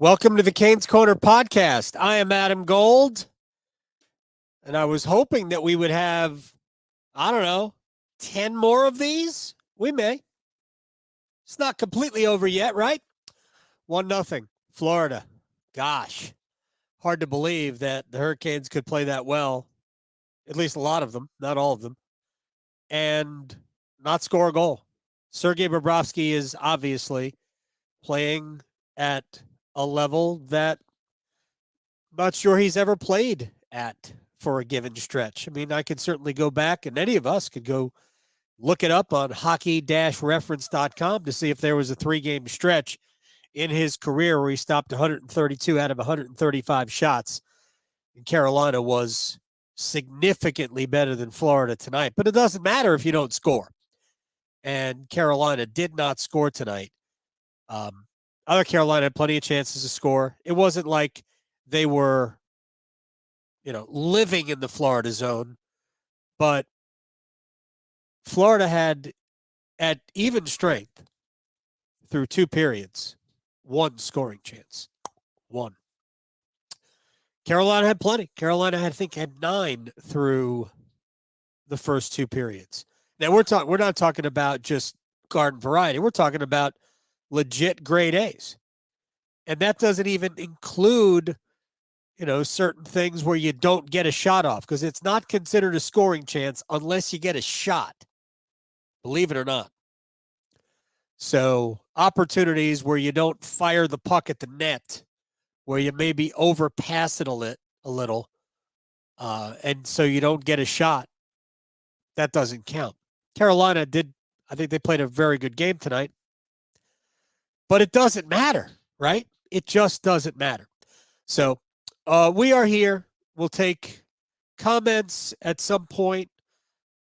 Welcome to the Canes Corner podcast. I am Adam Gold, and I was hoping that we would have, 10 more of these. We may. It's not completely over yet, right? 1-0, Florida. Gosh, hard to believe that the Hurricanes could play that well, at least a lot of them, not all of them, and not score a goal. Sergei Bobrovsky is obviously playing at a level that I'm not sure he's ever played at for a given stretch. I mean, I could certainly go back, and any of us could go look it up on hockey-reference.com to see if there was a 3-game stretch in his career where he stopped 132 out of 135 shots. And Carolina was significantly better than Florida tonight. But it doesn't matter if you don't score. And Carolina did not score tonight. Other Carolina had plenty of chances to score. It wasn't like they were, living in the Florida zone. But Florida had, at even strength, through 2 periods, 1 scoring chance. 1. Carolina had plenty. Carolina, I think, had 9 through the first 2 periods. Now, we're not talking about just garden variety. We're talking about legit grade A's. And that doesn't even include, certain things where you don't get a shot off, because it's not considered a scoring chance unless you get a shot, believe it or not. So opportunities where you don't fire the puck at the net, where you maybe overpass it a little, and so you don't get a shot, that doesn't count. Carolina did, I think they played a very good game tonight. But it doesn't matter, right? It just doesn't matter. So we are here. We'll take comments at some point.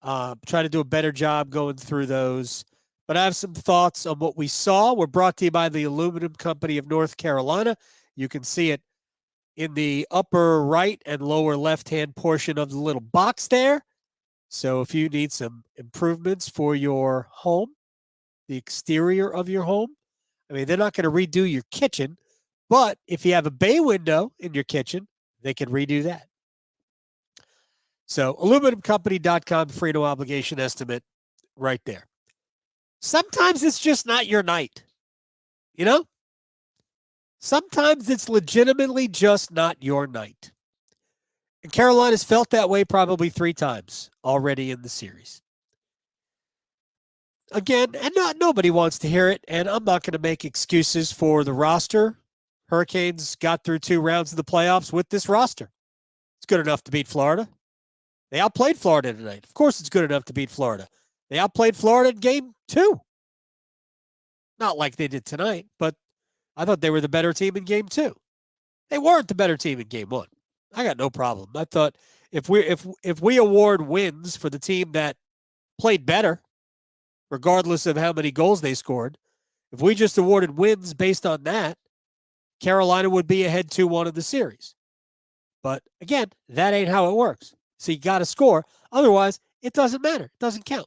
Try to do a better job going through those. But I have some thoughts on what we saw. We're brought to you by the Aluminum Company of North Carolina. You can see it in the upper right and lower left-hand portion of the little box there. So if you need some improvements for your home, the exterior of your home, I mean, they're not going to redo your kitchen, but if you have a bay window in your kitchen, they can redo that. So aluminumcompany.com, free no obligation estimate right there. Sometimes it's just not your night, Sometimes it's legitimately just not your night. And Carolina's felt that way probably 3 times already in the series. Again, and nobody wants to hear it, and I'm not going to make excuses for the roster. Hurricanes got through 2 rounds of the playoffs with this roster. It's good enough to beat Florida. They outplayed Florida tonight. Of course it's good enough to beat Florida. They outplayed Florida in game 2. Not like they did tonight, but I thought they were the better team in game 2. They weren't the better team in game 1. I got no problem. I thought if we award wins for the team that played better, regardless of how many goals they scored, if we just awarded wins based on that, Carolina would be ahead 2-1 of the series. But again, that ain't how it works. So you got to score. Otherwise, it doesn't matter. It doesn't count.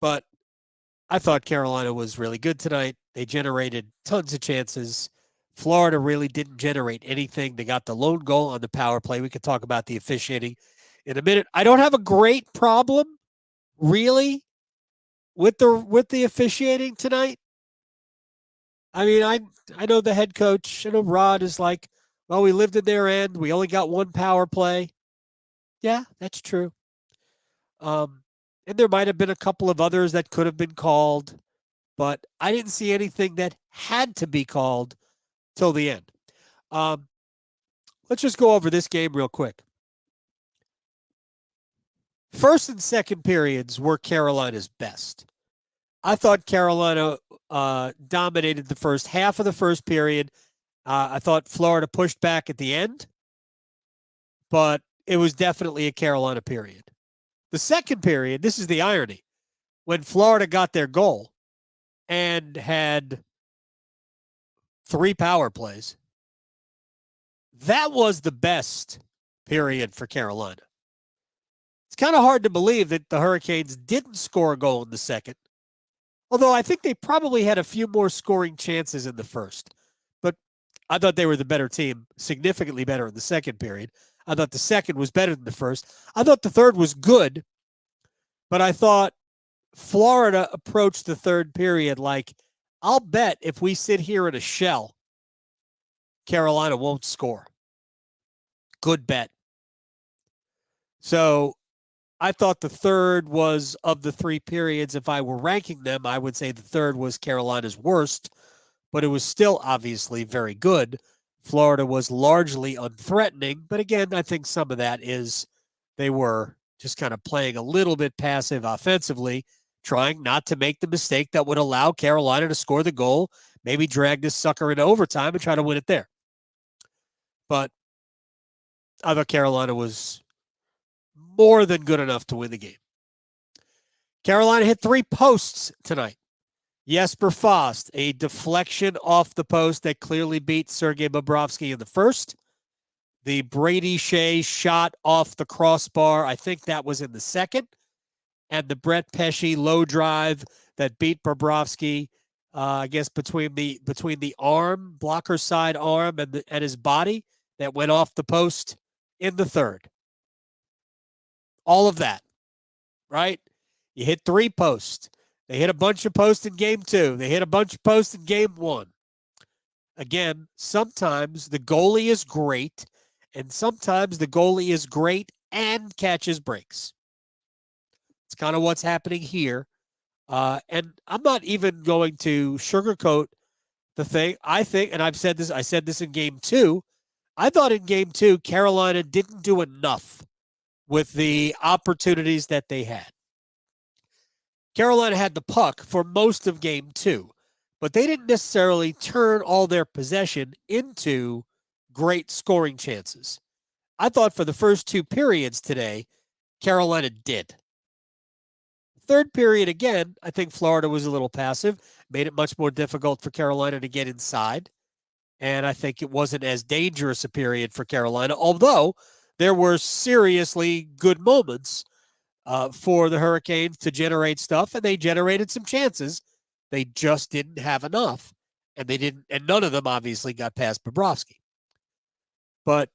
But I thought Carolina was really good tonight. They generated tons of chances. Florida really didn't generate anything. They got the lone goal on the power play. We could talk about the officiating in a minute. I don't have a great problem, really, with the officiating tonight. I mean, I know the head coach. I know Rod is like, well, we lived in their end. We only got 1 power play. Yeah, that's true. And there might have been a couple of others that could have been called, but I didn't see anything that had to be called till the end. Let's just go over this game real quick. First and second periods were Carolina's best. I thought Carolina dominated the first half of the first period. I thought Florida pushed back at the end, but it was definitely a Carolina period. The second period, this is the irony, when Florida got their goal and had 3 power plays, that was the best period for Carolina. It's kind of hard to believe that the Hurricanes didn't score a goal in the second, although I think they probably had a few more scoring chances in the first. But I thought they were the better team, significantly better in the second period. I thought the second was better than the first. I thought the third was good, but I thought Florida approached the third period like, I'll bet if we sit here in a shell, Carolina won't score. Good bet. So I thought the third was, of the three periods, if I were ranking them, I would say the third was Carolina's worst, but it was still obviously very good. Florida was largely unthreatening, but again, I think some of that is they were just kind of playing a little bit passive offensively, trying not to make the mistake that would allow Carolina to score the goal, maybe drag this sucker into overtime and try to win it there. But I thought Carolina was more than good enough to win the game. Carolina hit 3 posts tonight. Jesper Fast, a deflection off the post that clearly beat Sergei Bobrovsky in the first. The Brady Shea shot off the crossbar, I think that was in the second. And the Brett Pesce low drive that beat Bobrovsky, I guess between the arm, blocker side arm, and his body, that went off the post in the third. All of that, right? You hit 3 posts. They hit a bunch of posts in game 2. They hit a bunch of posts in game 1. Again, sometimes the goalie is great, and sometimes the goalie is great and catches breaks. It's kind of what's happening here. And I'm not even going to sugarcoat the thing. I think, and I said this in game 2, I thought in game 2, Carolina didn't do enough with the opportunities that they had. Carolina had the puck for most of game 2, but they didn't necessarily turn all their possession into great scoring chances. I thought for the first 2 periods today, Carolina did. Third period, again, I think Florida was a little passive, made it much more difficult for Carolina to get inside, and I think it wasn't as dangerous a period for Carolina, although there were seriously good moments for the Hurricanes to generate stuff, and they generated some chances. They just didn't have enough, and none of them obviously got past Bobrovsky. But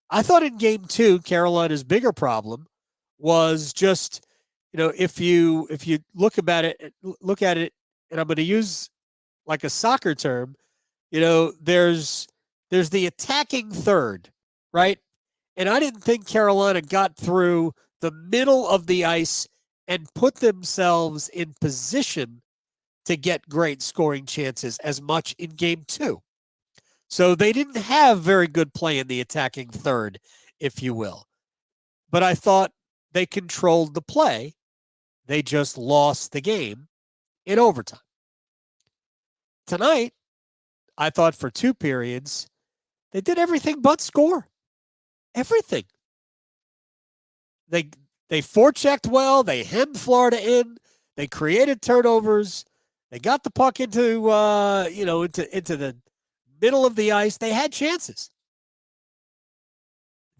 I thought in game 2, Carolina's bigger problem was just, if you look at it, and I'm going to use like a soccer term, there's the attacking third, right? And I didn't think Carolina got through the middle of the ice and put themselves in position to get great scoring chances as much in game 2. So they didn't have very good play in the attacking third, if you will. But I thought they controlled the play. They just lost the game in overtime. Tonight, I thought for 2 periods, they did everything but score. Everything. They forechecked well. They hemmed Florida in. They created turnovers. They got the puck into the middle of the ice. They had chances.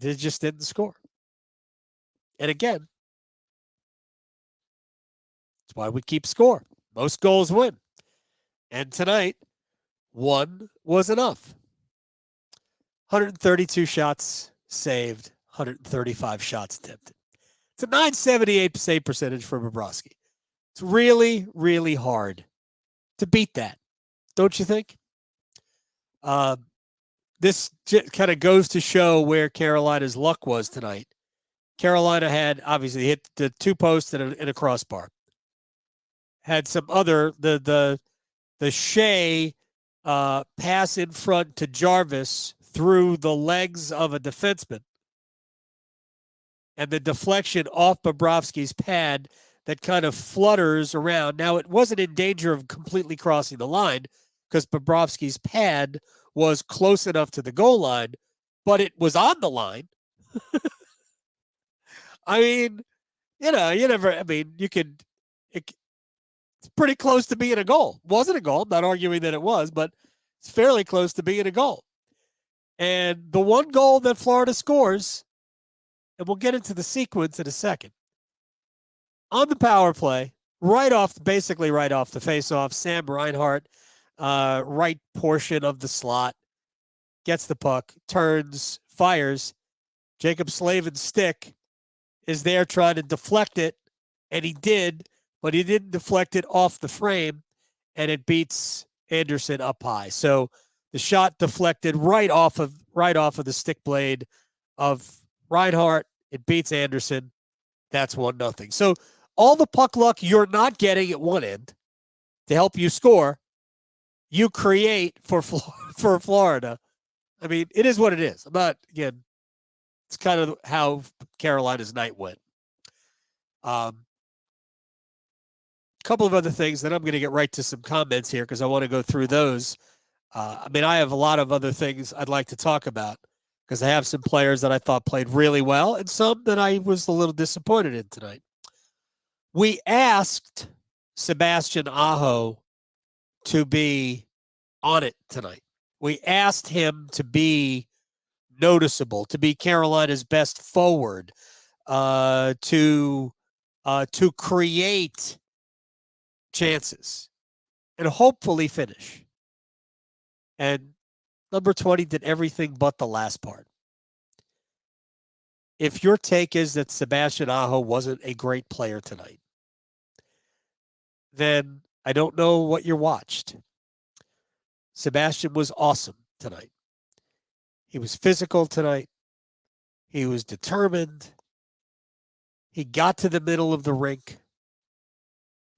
They just didn't score. And again, that's why we keep score. Most goals win. And tonight, 1 was enough. 132 shots saved, 135 shots attempted. It's a .978 save percentage for Bobrovsky. It's really, really hard to beat that, don't you think? This kind of goes to show where Carolina's luck was tonight. Carolina had obviously hit the 2 posts and a crossbar. Had some other the Shea pass in front to Jarvis through the legs of a defenseman, and the deflection off Bobrovsky's pad that kind of flutters around. Now, it wasn't in danger of completely crossing the line because Bobrovsky's pad was close enough to the goal line, but it was on the line. I mean, it's pretty close to being a goal. Wasn't a goal. I'm not arguing that it was, but it's fairly close to being a goal. And the one goal that Florida scores, and we'll get into the sequence in a second, on the power play, basically right off the faceoff, Sam Reinhart, right portion of the slot, gets the puck, turns, fires. Jacob Slavin's stick is there trying to deflect it, and he did, but he didn't deflect it off the frame, and it beats Anderson up high. So the shot deflected right off of the stick blade of Reinhart. It beats Anderson. That's 1-0. So all the puck luck you're not getting at one end to help you score, you create for Florida. I mean, it is what it is. I'm not, again, it's kind of how Carolina's night went. A couple of other things, then I'm going to get right to some comments here because I want to go through those. I mean, I have a lot of other things I'd like to talk about because I have some players that I thought played really well and some that I was a little disappointed in tonight. We asked Sebastian Aho to be on it tonight. We asked him to be noticeable, to be Carolina's best forward, to create chances and hopefully finish. And number 20 did everything but the last part. If your take is that Sebastian Aho wasn't a great player tonight, then I don't know what you watched. Sebastian was awesome tonight. He was physical tonight. He was determined. He got to the middle of the rink.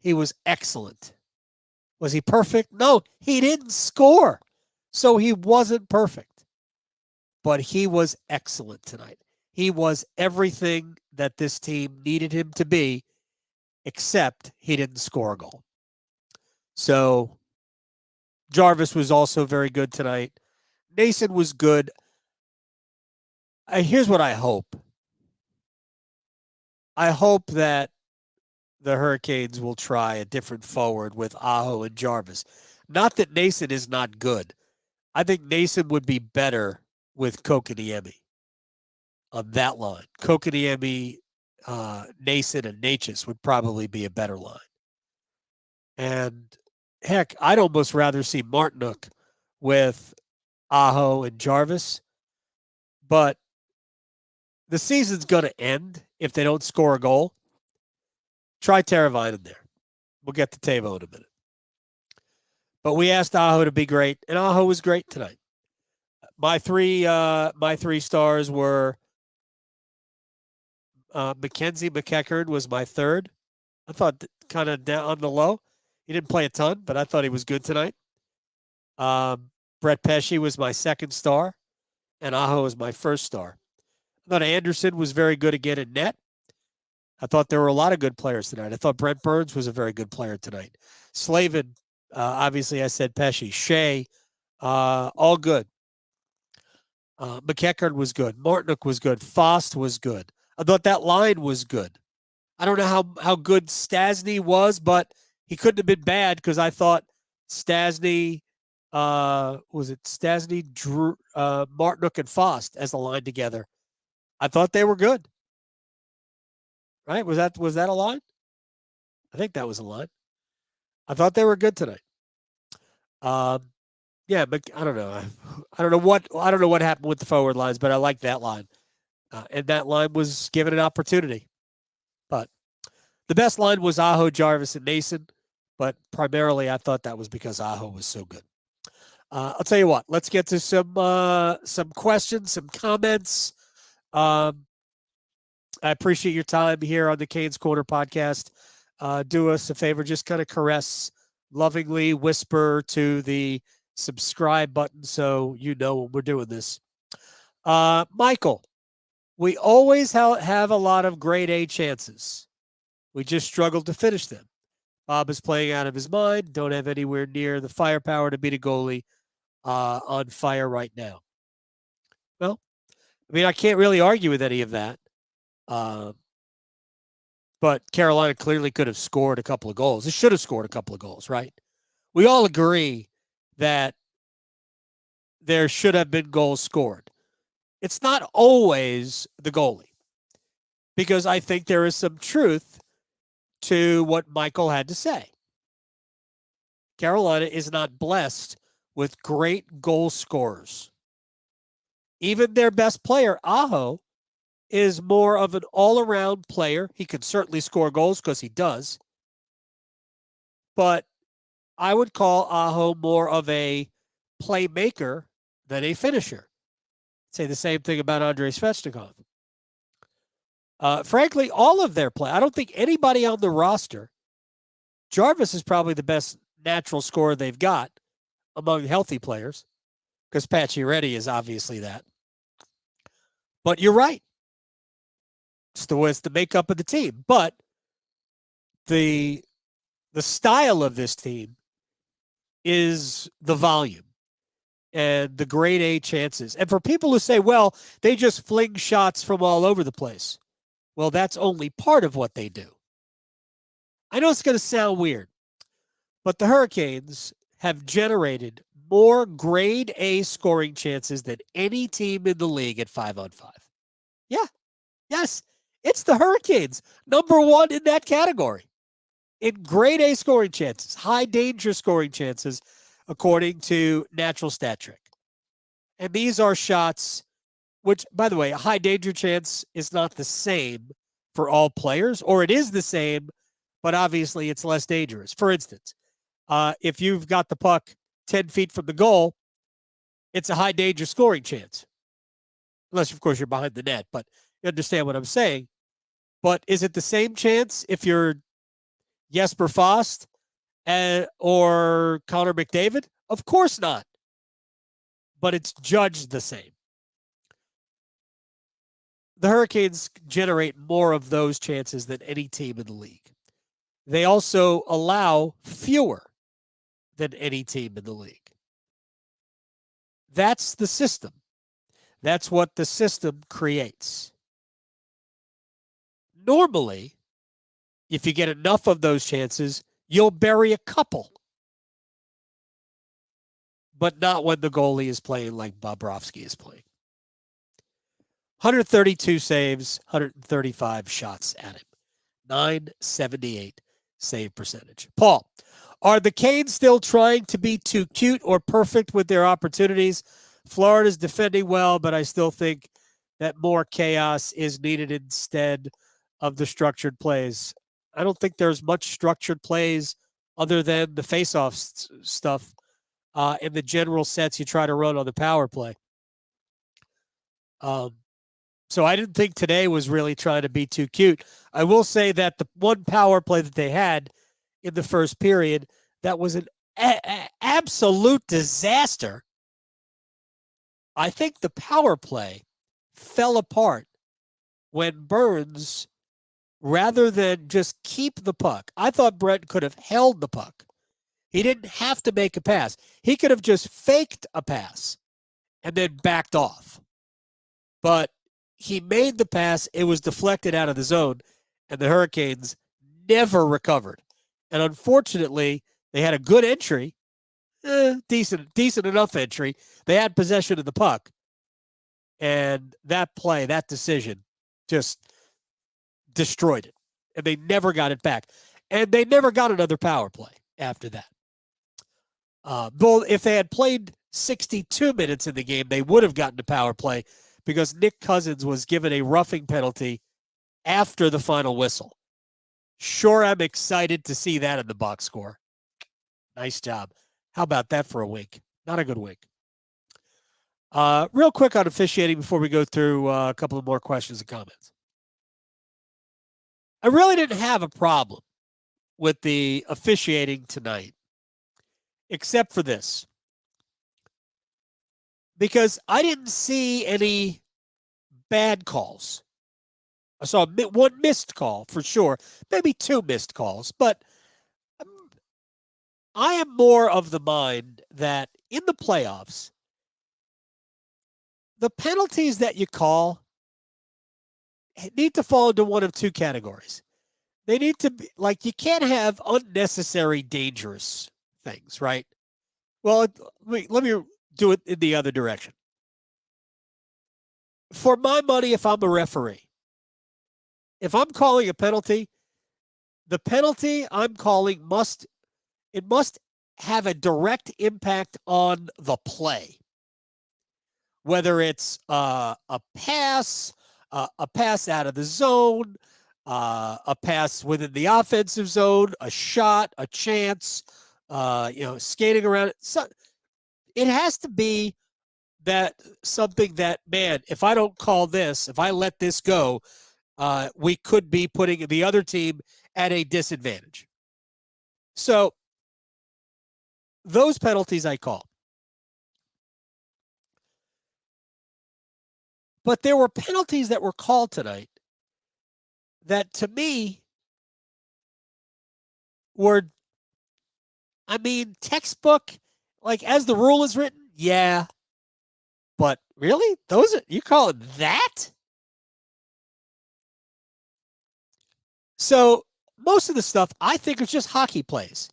He was excellent. Was he perfect? No, he didn't score. So he wasn't perfect. But he was excellent tonight. He was everything that this team needed him to be, except he didn't score a goal. So Jarvis was also very good tonight. Nason was good. Here's what I hope. I hope that the Hurricanes will try a different forward with Aho and Jarvis. Not that Nason is not good. I think Nason would be better with Kokoniemi on that line. Kokoniemi, Nason, and Neches would probably be a better line. And heck, I'd almost rather see Martinook with Aho and Jarvis. But the season's going to end if they don't score a goal. Try Teravainen in there. We'll get to Tavo in a minute. But we asked Aho to be great, and Aho was great tonight. My three stars were Mackenzie McEachern was my third. I thought kind of down on the low. He didn't play a ton, but I thought he was good tonight. Brett Pesce was my second star, and Aho was my first star. I thought Anderson was very good again in net. I thought there were a lot of good players tonight. I thought Brent Burns was a very good player tonight. Slavin, obviously I said Pesce. Shea, all good. McEachern was good. Martinook was good. Fost was good. I thought that line was good. I don't know how good Stastny was, but he couldn't have been bad because I thought Stastny, was it Stastny, Drew, Martinook, and Fost as the line together. I thought they were good. Right? Was that a line? I think that was a line. I thought they were good tonight. Yeah, but I don't know. I don't know what happened with the forward lines, but I like that line. And that line was given an opportunity. But the best line was Aho, Jarvis, and Nason. But primarily, I thought that was because Aho was so good. I'll tell you what. Let's get to some questions, some comments. I appreciate your time here on the Canes Corner podcast. Do us a favor, just kind of caress, lovingly whisper to the subscribe button so you know when we're doing this. Michael, we always have a lot of grade A chances. We just struggled to finish them. Bob is playing out of his mind. Don't have anywhere near the firepower to beat a goalie on fire right now. Well, I mean, I can't really argue with any of that. But Carolina clearly could have scored a couple of goals. It should have scored a couple of goals, right? We all agree that there should have been goals scored. It's not always the goalie, because I think there is some truth to what Michael had to say. Carolina is not blessed with great goal scorers. Even their best player, Aho, is more of an all-around player. He can certainly score goals because he does. But I would call Aho more of a playmaker than a finisher. I'd say the same thing about Andrei Svechnikov. Frankly, all of their play, I don't think anybody on the roster, Jarvis is probably the best natural scorer they've got among healthy players, because Pacioretty is obviously that. But you're right. It's the makeup of the team. But the style of this team is the volume and the grade A chances. And for people who say, well, they just fling shots from all over the place. Well, that's only part of what they do. I know it's going to sound weird, but the Hurricanes have generated more grade A scoring chances than any team in the league at 5-on-5. Yeah. Yes. It's the Hurricanes, number one in that category. In grade A scoring chances, high danger scoring chances, according to Natural Stat Trick. And these are shots, which, by the way, a high danger chance is not the same for all players, or it is the same, but obviously it's less dangerous. For instance, if you've got the puck 10 feet from the goal, it's a high danger scoring chance. Unless, of course, you're behind the net, but you understand what I'm saying. But is it the same chance if you're Jesper Fast or Connor McDavid? Of course not. But it's judged the same. The Hurricanes generate more of those chances than any team in the league. They also allow fewer than any team in the league. That's the system. That's what the system creates. Normally, if you get enough of those chances, you'll bury a couple. But not when the goalie is playing like Bobrovsky is playing. 132 saves, 135 shots at him. 978 save percentage. Paul, are the Canes still trying to be too cute or perfect with their opportunities? Florida's defending well, but I still think that more chaos is needed instead of the structured plays. I don't think there's much structured plays other than the face-off stuff and the general sets you try to run on the power play. So I didn't think today was really trying to be too cute. I will say that the one power play that they had in the first period, that was an absolute disaster. I think the power play fell apart when Burns, rather than just keep the puck, I thought Brent could have held the puck. He didn't have to make a pass. He could have just faked a pass and then backed off. But he made the pass. It was deflected out of the zone, and the Hurricanes never recovered. And unfortunately, they had a good entry, decent enough entry. They had possession of the puck. And that play, that decision, just destroyed it. And they never got it back. And they never got another power play after that. If they had played 62 minutes in the game, they would have gotten a power play because Nick Cousins was given a roughing penalty after the final whistle. Sure, I'm excited to see that in the box score. Nice job. How about that for a wink? Not a good wink. Real quick on officiating before we go through a couple of more questions and comments. I really didn't have a problem with the officiating tonight, except for this. Because I didn't see any bad calls. I saw one missed call for sure, maybe two missed calls, but I am more of the mind that in the playoffs, the penalties that you call need to fall into one of two categories. They need to be, like, you can't have unnecessary dangerous things, right? Well, let me do it in the other direction. For my money, if I'm a referee, if I'm calling a penalty, the penalty I'm calling must have a direct impact on the play. whether it's a pass out of the zone, a pass within the offensive zone, a shot, a chance, skating around. So it has to be that something that, man, if I don't call this, if I let this go, we could be putting the other team at a disadvantage. So those penalties I call. But there were penalties that were called tonight that, to me, were, textbook. Like, as the rule is written, yeah. But really? You call it that? So most of the stuff I think is just hockey plays.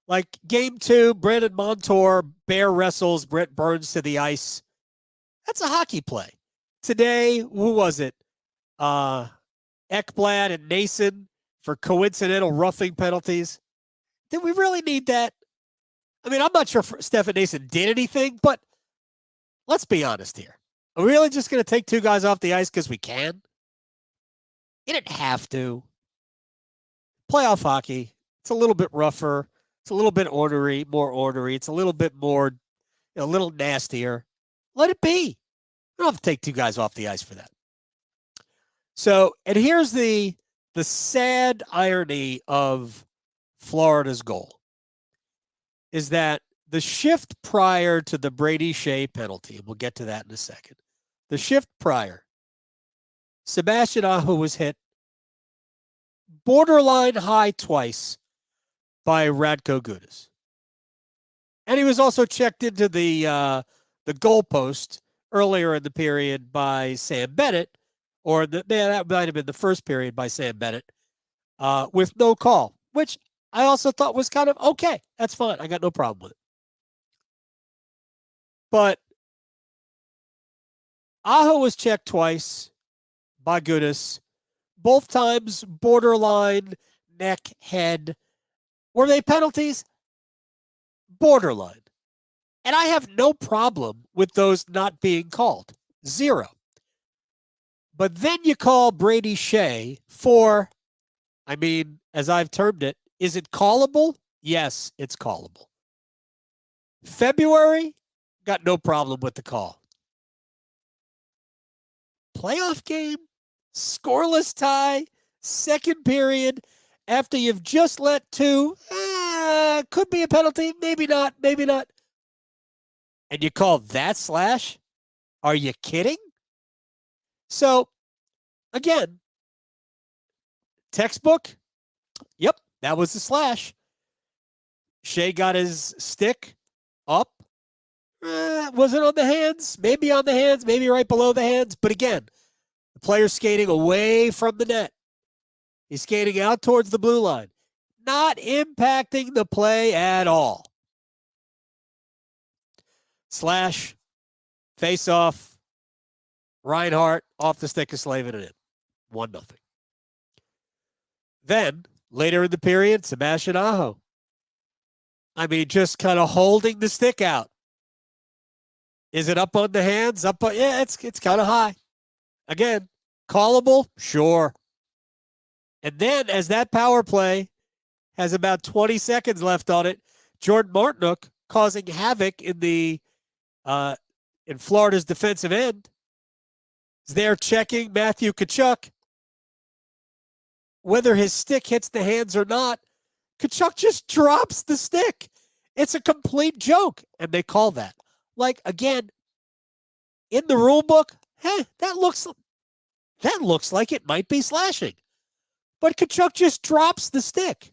Like game 2, Brandon Montour bear wrestles Brett Burns to the ice. That's a hockey play. Today, who was it? Ekblad and Nason for coincidental roughing penalties. Did we really need that? I'm not sure if Stefan Nason did anything, but let's be honest here. Are we really just going to take 2 guys off the ice because we can? You didn't have to. Playoff hockey, it's a little bit rougher. It's a little bit more ornery. It's a little bit more, a little nastier. Let it be. You don't have to take 2 guys off the ice for that. So, and here's the sad irony of Florida's goal is that the shift prior to the Brady Shea penalty, and we'll get to that in a second, the shift prior, Sebastian Aho was hit borderline high twice by Radko Gudas. And he was also checked into the goalpost earlier in the period by Sam Bennett, or that might have been the first period by Sam Bennett, with no call, which I also thought was kind of okay. That's fine. I got no problem with it. But Aho was checked twice by Gudas, both times borderline neck, head. Were they penalties? Borderline. And I have no problem with those not being called. 0. But then you call Brady Shea for, as I've termed it, is it callable? Yes, it's callable. February, got no problem with the call. Playoff game, scoreless tie, second period, after you've just let 2, could be a penalty, maybe not. And you call that slash? Are you kidding? So, again, textbook, yep, that was the slash. Shea got his stick up. Was it on the hands? Maybe on the hands, maybe right below the hands. But again, the player's skating away from the net. He's skating out towards the blue line, not impacting the play at all. Slash, face off, Reinhart off the stick of Slavin and in. 1-0. Then, later in the period, Sebastian Aho. Just kind of holding the stick out. Is it up on the hands? Yeah, it's kind of high. Again, callable? Sure. And then, as that power play has about 20 seconds left on it, Jordan Martinook causing havoc in Florida's defensive end is there checking Matthew Tkachuk. Whether his stick hits the hands or not, Tkachuk just drops the stick. It's a complete joke, and they call that. Like, again, in the rule book, that looks like it might be slashing. But Tkachuk just drops the stick.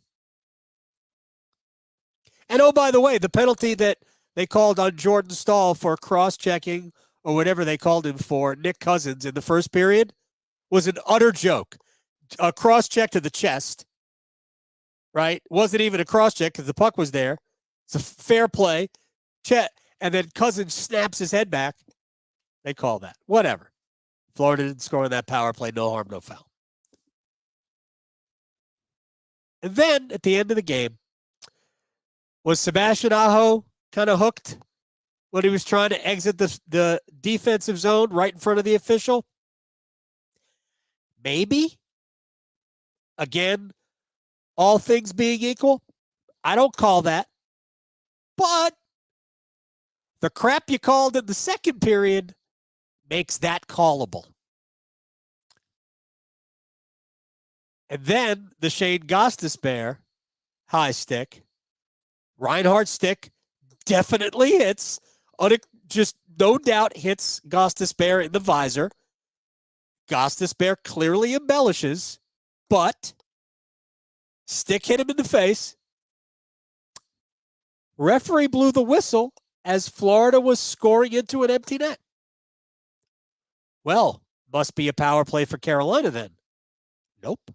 And oh, by the way, the penalty that they called on Jordan Staal for cross-checking or whatever they called him for, Nick Cousins in the first period, was an utter joke. A cross-check to the chest, right? Wasn't even a cross-check because the puck was there. It's a fair play. And then Cousins snaps his head back. They call that. Whatever. Florida didn't score on that power play. No harm, no foul. And then, at the end of the game, was Sebastian Aho kind of hooked? when he was trying to exit the defensive zone right in front of the official? Maybe. Again, all things being equal, I don't call that. But the crap you called in the second period makes that callable. And then the Shane Gostisbehere high stick. Reinhardt's stick definitely hits. Just no doubt hits Gostisbehere in the visor. Gostisbehere clearly embellishes, but stick hit him in the face. Referee blew the whistle as Florida was scoring into an empty net. Well, must be a power play for Carolina then. Nope.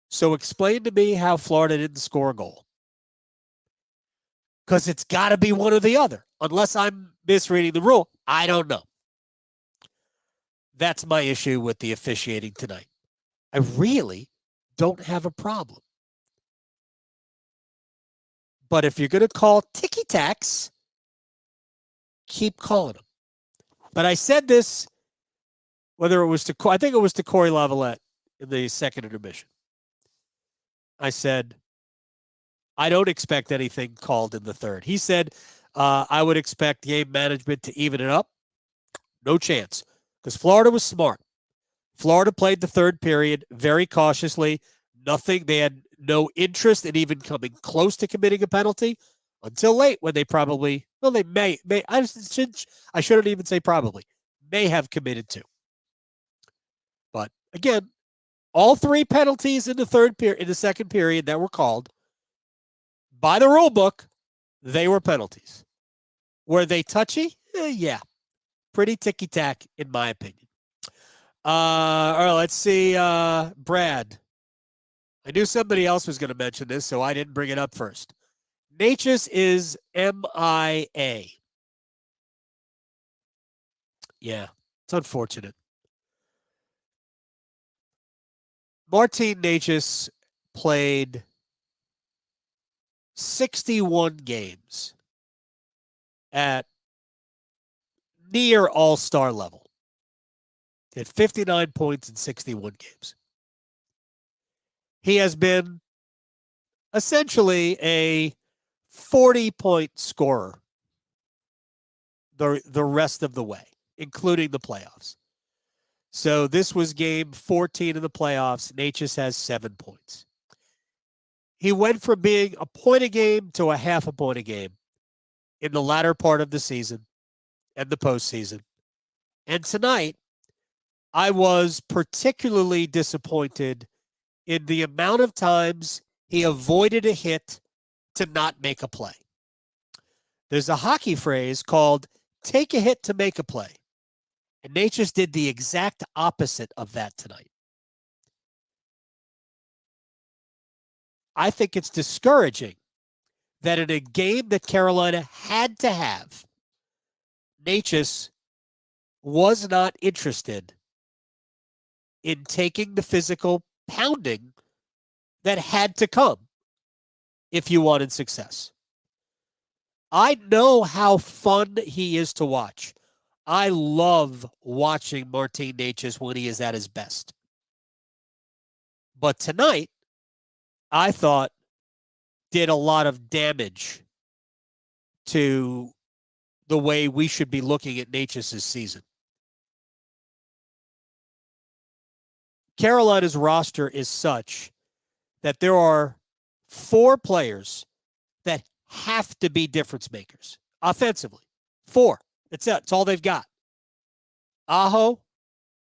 So explain to me how Florida didn't score a goal. Because it's got to be one or the other. Unless I'm misreading the rule, I don't know. That's my issue with the officiating tonight. I really don't have a problem. But if you're going to call ticky-tacks, keep calling them. But I said this, whether it was to, I think it was to Corey Lavalette in the second intermission. I said, I don't expect anything called in the third. He said, I would expect game management to even it up. No chance. Because Florida was smart. Florida played the third period very cautiously. They had no interest in even coming close to committing a penalty until late when they probably, they may I shouldn't even say probably, may have committed to. But again, all three penalties in the second period that were called by the rule book, they were penalties. Were they touchy? Yeah. Pretty ticky-tack, in my opinion. All right, let's see. Brad. I knew somebody else was going to mention this, so I didn't bring it up first. Neches is MIA. Yeah, it's unfortunate. Martin Neches played 61 games at near all-star level. He had 59 points in 61 games. He has been essentially a 40-point scorer the rest of the way, including the playoffs. So this was game 14 in the playoffs. Neches has 7 points. He went from being a point a game to a half a point a game in the latter part of the season and the postseason. And tonight, I was particularly disappointed in the amount of times he avoided a hit to not make a play. There's a hockey phrase called take a hit to make a play. And Neches did the exact opposite of that tonight. I think it's discouraging that in a game that Carolina had to have, Neches was not interested in taking the physical pounding that had to come if you wanted success. I know how fun he is to watch. I love watching Martin Neches when he is at his best. But tonight, I thought did a lot of damage to the way we should be looking at Neches' season. Carolina's roster is such that there are 4 players that have to be difference makers offensively. 4. That's all they've got. Aho,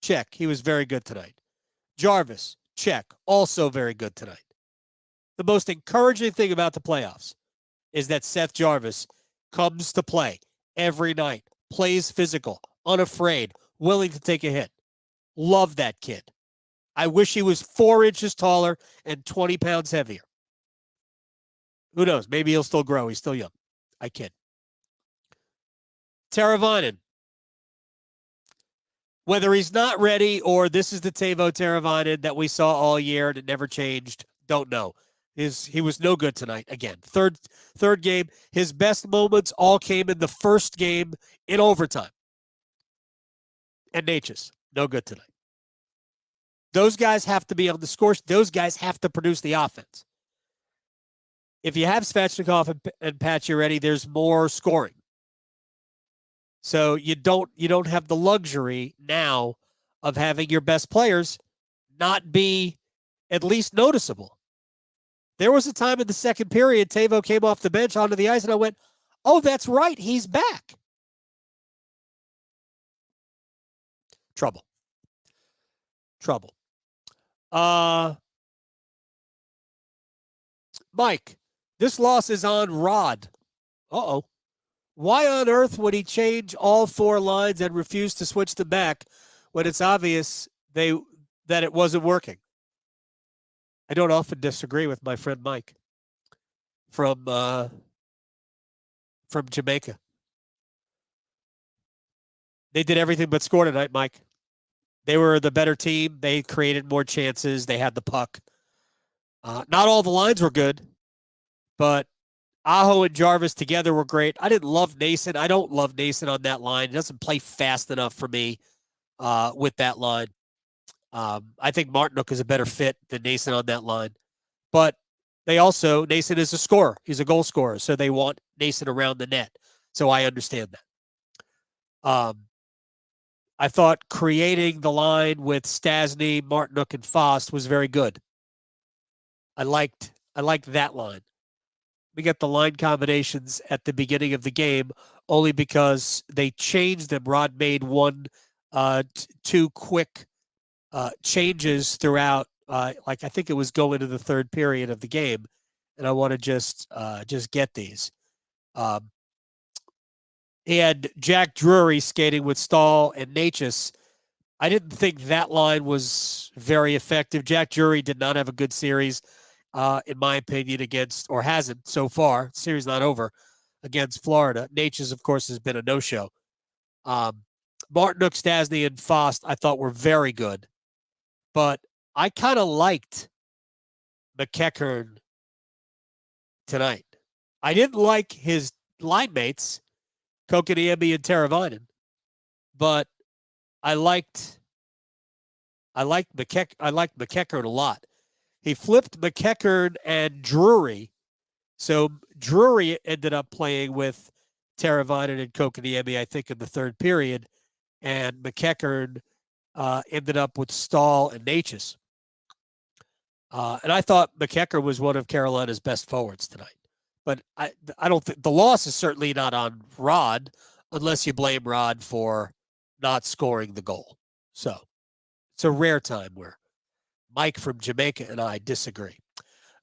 check. He was very good tonight. Jarvis, check. Also very good tonight. The most encouraging thing about the playoffs is that Seth Jarvis comes to play every night, plays physical, unafraid, willing to take a hit. Love that kid. I wish he was 4 inches taller and 20 pounds heavier. Who knows? Maybe he'll still grow. He's still young. I kid. Teravainen. Whether he's not ready or this is the Teuvo Teravainen that we saw all year and it never changed, don't know. He was no good tonight. Again, third game. His best moments all came in the first game in overtime. And Neches, no good tonight. Those guys have to be on the score. Those guys have to produce the offense. If you have Svechnikov and Pacioretty, there's more scoring. So you don't have the luxury now of having your best players not be at least noticeable. There was a time in the second period, Teuvo came off the bench onto the ice, and I went, oh, that's right, he's back. Trouble. Mike, this loss is on Rod. Uh-oh. Why on earth would he change all four lines and refuse to switch them back when it's obvious that it wasn't working? I don't often disagree with my friend Mike from Jamaica. They did everything but score tonight, Mike. They were the better team. They created more chances. They had the puck. Not all the lines were good, but Aho and Jarvis together were great. I didn't love Nason. I don't love Nason on that line. He doesn't play fast enough for me with that line. I think Martinook is a better fit than Nason on that line. But Nason is a scorer. He's a goal scorer, so they want Nason around the net. So I understand that. I thought creating the line with Stastny, Martinook, and Fost was very good. I liked that line. We get the line combinations at the beginning of the game only because they changed them. Rod made two quick changes throughout. I think it was going into the third period of the game, and I want to just get these. He had Jack Drury skating with Stahl and Neches. I didn't think that line was very effective. Jack Drury did not have a good series, in my opinion, or hasn't so far. Series not over against Florida. Neches, of course, has been a no-show. Martinook, Stastny, and Fost I thought were very good. But I kind of liked McEachern tonight. I didn't like his line mates, Kokoniemi and Teravainen, but I liked McEachern a lot. He flipped McEachern and Drury, so Drury ended up playing with Teravainen and Kokoniemi, I think, in the third period, and McEachern ended up with Stahl and Neches. And I thought McEachern was one of Carolina's best forwards tonight. But I don't think the loss is certainly not on Rod, unless you blame Rod for not scoring the goal. So it's a rare time where Mike from Jamaica and I disagree.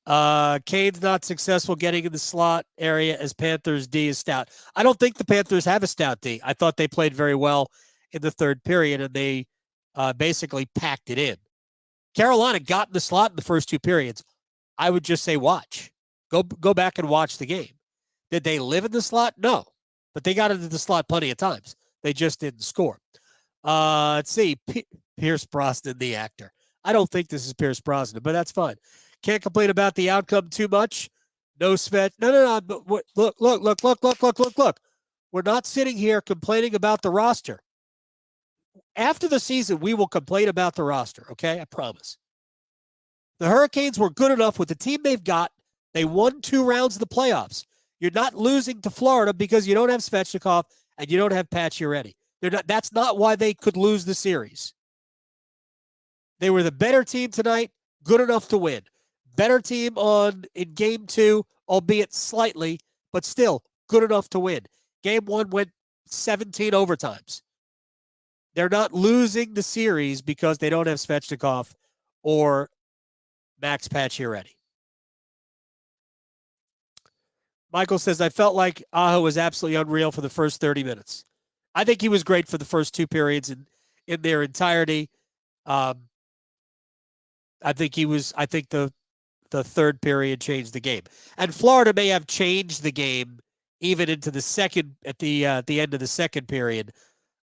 Kane's not successful getting in the slot area as Panthers D is stout. I don't think the Panthers have a stout D. I thought they played very well in the third period, and they basically packed it in. Carolina got in the slot in the first two periods. I would just say watch. Go back and watch the game. Did they live in the slot? No. But they got into the slot plenty of times. They just didn't score. Let's see. Pierce Brosnan, the actor. I don't think this is Pierce Brosnan, but that's fine. Can't complain about the outcome too much. No Svet. No. Look. We're not sitting here complaining about the roster. After the season, we will complain about the roster, okay? I promise. The Hurricanes were good enough with the team they've got. They won 2 rounds of the playoffs. You're not losing to Florida because you don't have Svechnikov and you don't have Pacioretty. That's not why they could lose the series. They were the better team tonight, good enough to win. Better team in game 2, albeit slightly, but still good enough to win. Game 1 went 17 overtimes. They're not losing the series because they don't have Svechnikov or Max Pacioretty. Michael says, I felt like Aho was absolutely unreal for the first 30 minutes. I think he was great for the first 2 periods in their entirety. I think the third period changed the game. And Florida may have changed the game even into the second, at the end of the second period.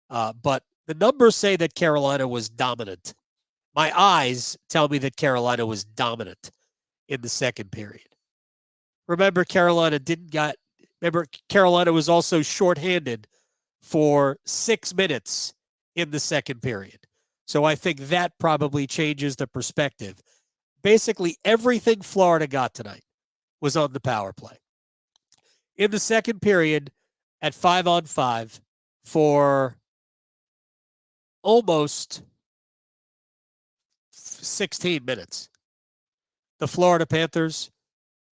But the numbers say that Carolina was dominant. My eyes tell me that Carolina was dominant in the second period. Remember, Carolina was also shorthanded for 6 minutes in the second period. So I think that probably changes the perspective. Basically, everything Florida got tonight was on the power play. In the second period, at 5-on-5 for almost 16 minutes, the Florida Panthers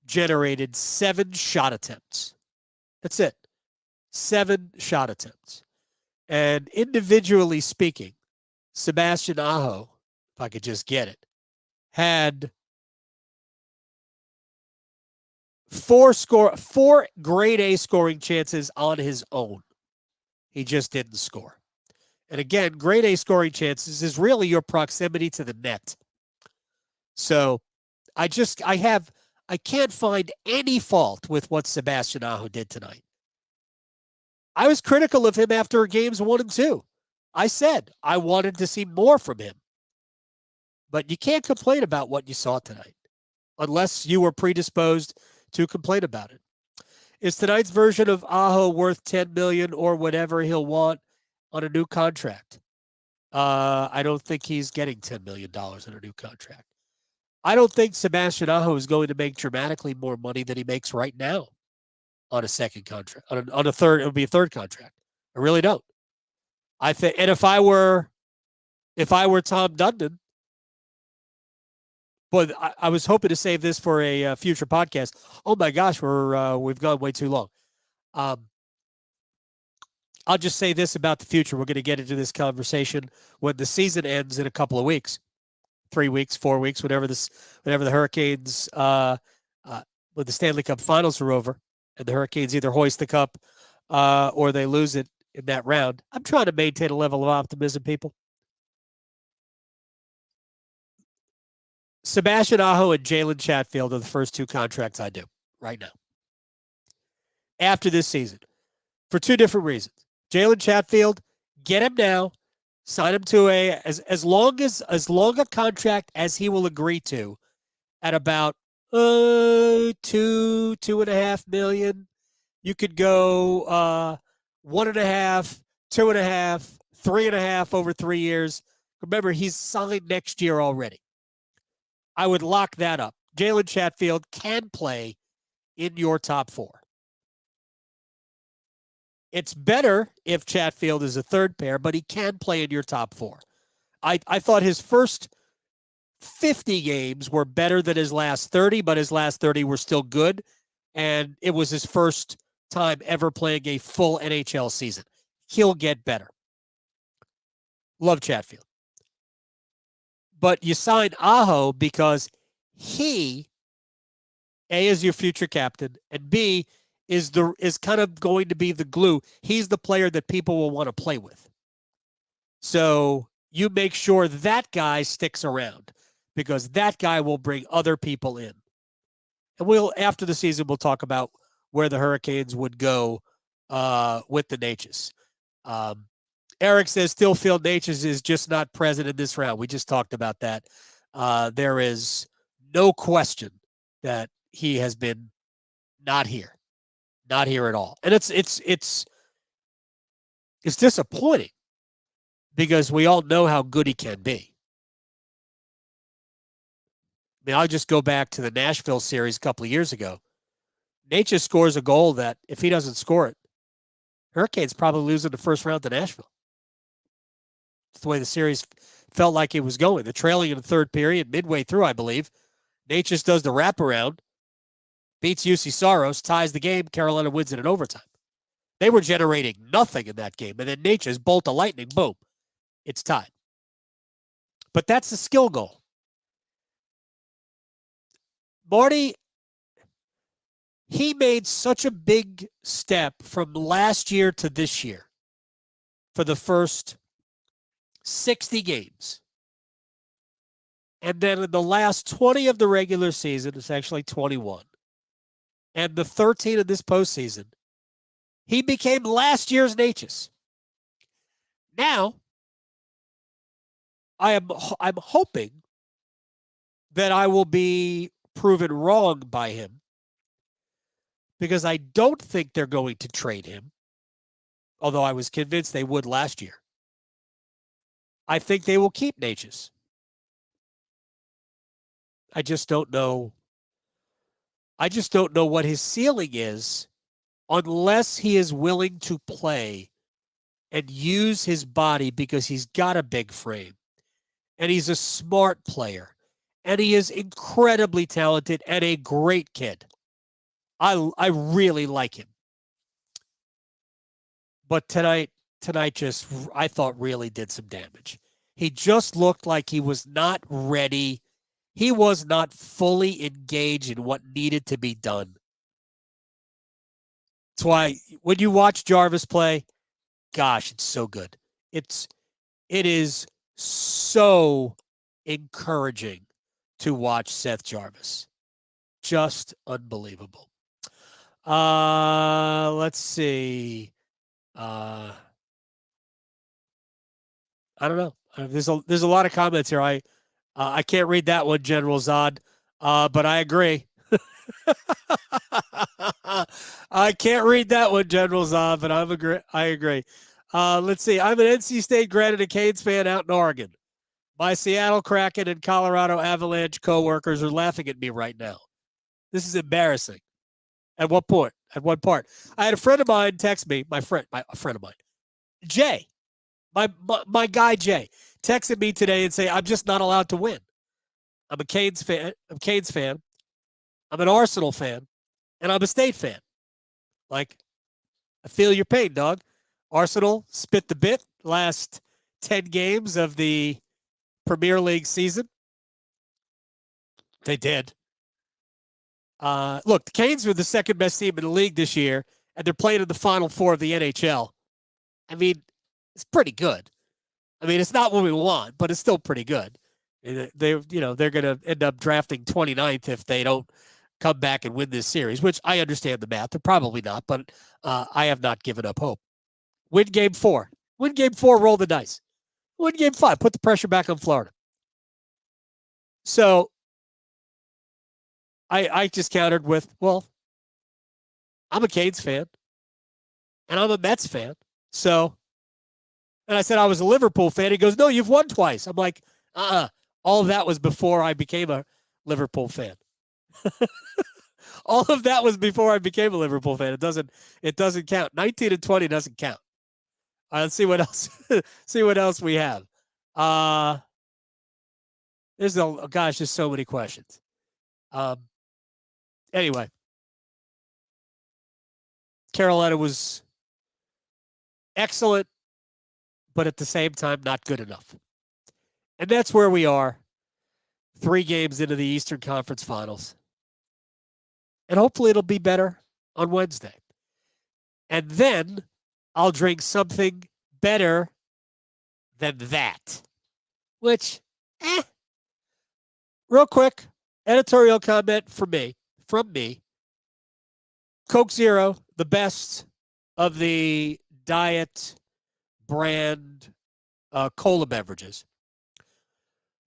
generated 7 shot attempts. That's it. 7 shot attempts. And individually speaking, Sebastian Aho, if I could just get it, had four grade A scoring chances on his own. He just didn't score. And again, grade A scoring chances is really your proximity to the net. So I can't find any fault with what Sebastian Aho did tonight. I was critical of him after games 1 and 2. I said I wanted to see more from him. But you can't complain about what you saw tonight unless you were predisposed to complain about it. Is tonight's version of Aho worth $10 million or whatever he'll want on a new contract? I don't think he's getting $10 million in a new contract. I don't think Sebastian Aho is going to make dramatically more money than he makes right now on a second contract. On a third, it would be a third contract. I really don't. I think, and if I were Tom Dundon, but I was hoping to save this for a future podcast. Oh my gosh, we've gone way too long. I'll just say this about the future. We're going to get into this conversation when the season ends in a couple of weeks, 3 weeks, 4 weeks, whenever the Hurricanes, when the Stanley Cup Finals are over, and the Hurricanes either hoist the cup or they lose it in that round. I'm trying to maintain a level of optimism, people. Sebastian Aho and Jalen Chatfield are the first 2 contracts I do right now. After this season, for 2 different reasons. Jalen Chatfield, get him now, sign him to as long a contract as he will agree to, at about $2.5 million. You could go 1.5, 2.5, 3.5 over 3 years. Remember, he's signed next year already. I would lock that up. Jalen Chatfield can play in your top 4. It's better if Chatfield is a third pair, but he can play in your top 4. I thought his first 50 games were better than his last 30, but his last 30 were still good, and it was his first time ever playing a full NHL season. He'll get better. Love Chatfield. But you sign Aho because he, A, is your future captain, and B, is kind of going to be the glue. He's the player that people will want to play with. So you make sure that guy sticks around because that guy will bring other people in. And after the season, we'll talk about where the Hurricanes would go with the Neches. Eric says, still feel Neches is just not present in this round. We just talked about that. There is no question that he has been not here at all. And it's disappointing because we all know how good he can be. I mean, I'll just go back to the Nashville series a couple of years ago. Neches scores a goal that if he doesn't score it, Hurricanes probably lose in the first round to Nashville. That's the way the series felt like it was going. They're trailing in the third period, midway through, I believe. Neches does the wraparound, beats UC Saros, ties the game. Carolina wins it in overtime. They were generating nothing in that game. And then Neches, bolt of lightning, boom, it's tied. But that's a skill goal. Marty, he made such a big step from last year to this year for the first 60 games. And then in the last 20 of the regular season, it's actually 21, and the 13 of this postseason, he became last year's Neches. Now, I'm hoping that I will be proven wrong by him, because I don't think they're going to trade him, although I was convinced they would last year. I think they will keep Neches. I just don't know. I just don't know what his ceiling is unless he is willing to play and use his body because he's got a big frame and he's a smart player and he is incredibly talented and a great kid. I really like him. But tonight just, I thought, really did some damage. He just looked like he was not ready. He was not fully engaged in what needed to be done. That's why when you watch Jarvis play, gosh, it's so good. It is so encouraging to watch Seth Jarvis. Just unbelievable. Let's see. I don't know. There's a lot of comments here. I can't read that one, General Zod, but I agree. I can't read that one, General Zod, but I agree. Let's see. I'm an NC State grad and a Canes fan out in Oregon. My Seattle Kraken and Colorado Avalanche coworkers are laughing at me right now. This is embarrassing. At what point? At what part? I had a friend of mine text me, a friend of mine, Jay, my guy Jay, texted me today and say, I'm just not allowed to win. I'm a Canes fan. I'm an Arsenal fan, and I'm a State fan. Like, I feel your pain, dog. Arsenal spit the bit last 10 games of the Premier League season. They did. Look, the Canes were the second best team in the league this year, and they're playing in the Final Four of the NHL. I mean, it's pretty good. I mean, it's not what we want, but it's still pretty good. They're going to end up drafting 29th if they don't come back and win this series, which I understand the math. They're probably not, but I have not given up hope. Win game 4. Win game 4, roll the dice. Win game 5, put the pressure back on Florida. So I just countered with, well, I'm a Canes fan, and I'm a Mets fan. So, and I said I was a Liverpool fan. He goes, no, you've won twice. I'm like, all of that was before I became a Liverpool fan. All of that was before I became a Liverpool fan. It doesn't count. 19 and 20 doesn't count. Let's see what else. See what else we have. There's so many questions. Anyway, Carolina was excellent, but at the same time, not good enough. And that's where we are, 3 games into the Eastern Conference Finals. And hopefully it'll be better on Wednesday. And then I'll drink something better than that. Which, real quick, editorial comment from me. Coke Zero, the best of the diet brand cola beverages.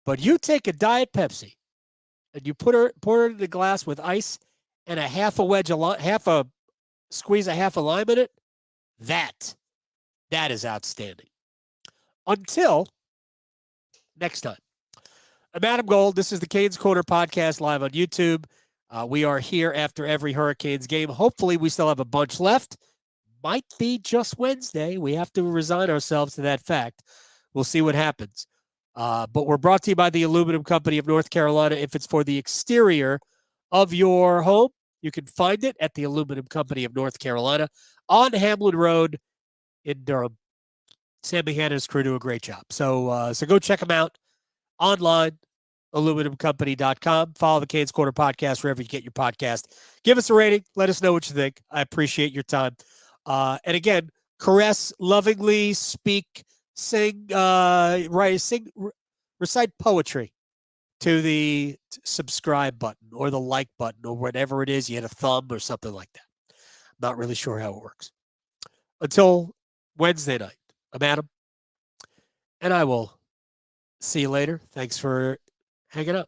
But you take a Diet Pepsi and you pour it in the glass with ice and squeeze a half a lime in it. That is outstanding. Until next time. I'm Adam Gold. This is the Canes Corner podcast live on YouTube. We are here after every Hurricanes game. Hopefully we still have a bunch left. Might be just Wednesday. We have to resign ourselves to that fact. We'll see what happens. But we're brought to you by the Aluminum Company of North Carolina. If it's for the exterior of your home, you can find it at the Aluminum Company of North Carolina on Hamlin Road in Durham. Sammy Hanna and his crew do a great job. So go check them out online, aluminumcompany.com. Follow the Canes Corner podcast wherever you get your podcast. Give us a rating. Let us know what you think. I appreciate your time. And again, caress, lovingly, speak, sing, recite poetry to the subscribe button or the like button or whatever it is. You hit a thumb or something like that. Not really sure how it works. Until Wednesday night, I'm Adam, and I will see you later. Thanks for hanging out.